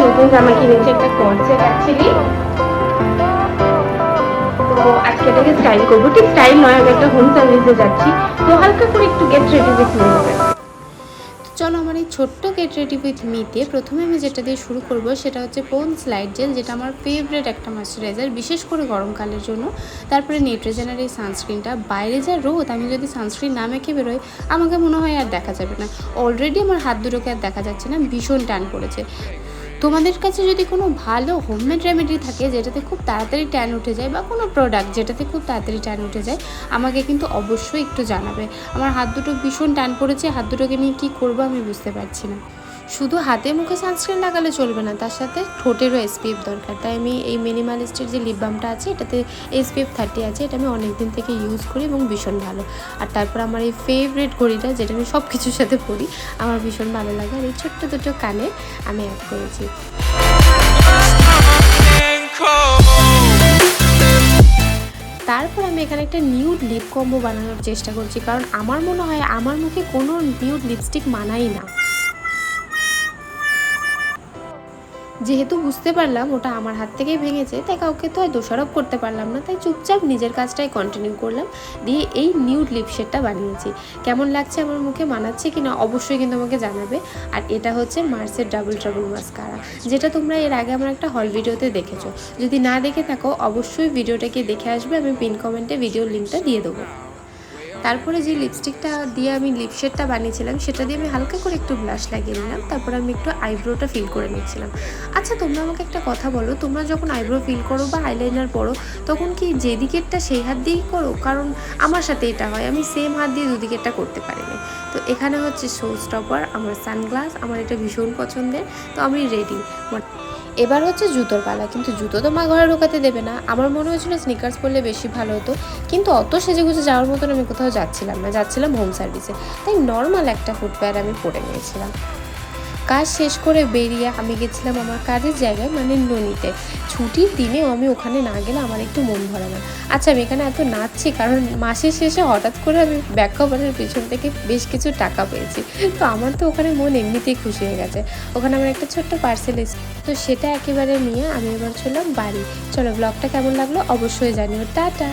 নতুন জামা কিনেছি, একটা কর্সেট অ্যাকচুয়ালি। তো আজকে এটাকে স্টাইল করবো, ঠিক স্টাইল নয়, আমি একটা হোম সার্ভিসে যাচ্ছি, তো হালকা করে একটু গেট রেডি উইথ মি হবে। চলো আমার এই ছোট্ট গেট রেডি উইথ মিতে প্রথমে আমি যেটা দিয়ে শুরু করব সেটা হচ্ছে পন্ডস লাইট জেল, যেটা আমার ফেভারিট একটা ময়শ্চারাইজার, বিশেষ করে গরমকালের জন্য। তারপরে নেট্রোজেনের এই সানস্ক্রিনটা, বাইরে যা রোদ, আমি যদি সানস্ক্রিন না মেখে বেরোই আমাকে মনে হয় আর দেখা যাবে না। অলরেডি আমার হাত দুটোকে আর দেখা যাচ্ছে না, ভীষণ ট্যান পড়েছে। তোমাদের কাছে যদি কোনো ভালো হোমমেড রেমেডি থাকে যেটাতে খুব তাড়াতাড়ি ট্যান উঠে যায়, বা কোনো প্রোডাক্ট যেটাতে খুব তাড়াতাড়ি ট্যান উঠে যায়, আমাকে কিন্তু অবশ্যই একটু জানাবে। আমার হাত দুটো ভীষণ ট্যান পড়েছে, হাত দুটোকে নিয়ে কী করবো আমি বুঝতে পারছি না। শুধু হাতে মুখে সানস্ক্রিন লাগালে চলবে না, তার সাথে ঠোঁটেরও এসপিএফ দরকার। তাই আমি এই মিনিমালিস্টের যে লিপ বামটা আছে এটাতে এসপিএফ 30 আছে, এটা আমি অনেক দিন থেকে ইউজ করি এবং ভীষণ ভালো। আর তারপর আমার এই ফেভারিট ঘড়িটা, যেটা আমি সব কিছুর সাথে পরি, আমার ভীষণ ভালো লাগে। আর এই ছোট্ট দুটো কানে আমি অ্যাড করেছি। তারপর আমি এখানে একটা নিউড লিপ কম্বো বানানোর চেষ্টা করছি, কারণ আমার মনে হয় আমার মুখে কোনো নিউড লিপস্টিক মানাই না। যেহেতু বুঝতে পারলাম ওটা আমার হাত থেকেই ভেঙেছে, তাই কাউকে তো আর দোষারোপ করতে পারলাম না, তাই চুপচাপ নিজের কাজটাই কন্টিনিউ করলাম, দিয়ে এই নিউড লিপ শেডটা বানিয়েছি। কেমন লাগছে আমার মুখে, মানাচ্ছে কি না অবশ্যই কিন্তু আমাকে জানাবে। আর এটা হচ্ছে মার্সের ডাবল ট্রাবল মাস্কারা, যেটা তোমরা এর আগে আমার একটা হল ভিডিওতে দেখেছো। যদি না দেখে থাকো অবশ্যই ভিডিওটাকে দেখে আসবে, আমি পিন কমেন্টে ভিডিওর লিঙ্কটা দিয়ে দেবো। তারপরে যে লিপস্টিকটা দিয়ে আমি লিপ শেডটা বানিয়েছিলাম সেটা দিয়ে আমি হালকা করে একটু ব্লাশ লাগিয়ে নিলাম, তারপর আমি একটু আইব্রোটা ফিল করে নিচ্ছিলাম। আচ্ছা তোমরা আমাকে একটা কথা বলো, তোমরা যখন আইব্রো ফিল করো বা আইলাইনার পরো তখন কি যেদিকেরটা সেই হাত দিয়েই করো? কারণ আমার সাথে এটা হয়, আমি সেম হাত দিয়ে দুদিকেরটা করতে পারিনি। তো এখানে হচ্ছে শো স্টপার, আমার সানগ্লাস, আমার এটা ভীষণ পছন্দের, তো আমি রেডি। এবার হচ্ছে জুতোর পালা, কিন্তু জুতো তো মা ঘরে ঢোকাতে দেবে না। আমার মনে হয়েছিল স্নিকার্স পরলে বেশি ভালো হতো, কিন্তু অত সেজেগুজে যাওয়ার মতন আমি কোথাও যাচ্ছিলাম না, যাচ্ছিলাম হোম সার্ভিসে, তাই নর্মাল একটা ফুটওয়্যার আমি পরে নিয়েছিলাম। কাজ শেষ করে বেরিয়ে আমি গেছিলাম আমার কাজের জায়গায়, মানে ননিতে। ছুটির দিনেও আমি ওখানে না গেলে আমার একটু মন ভরে না। আচ্ছা আমি এখানে এত নাচছি কারণ মাসের শেষে হঠাৎ করে আমি ব্যাক কভারের পেছন থেকে বেশ কিছু টাকা পেয়েছি, তো আমার তো ওখানে মন এমনিতেই খুশি হয়ে গেছে। ওখানে আমার একটা ছোট্ট পার্সেল এসেছে, তো সেটা একেবারে নিয়ে আমি এবার চললাম বাড়ি। চলো ব্লগটা কেমন লাগলো অবশ্যই জানিও। টাটা।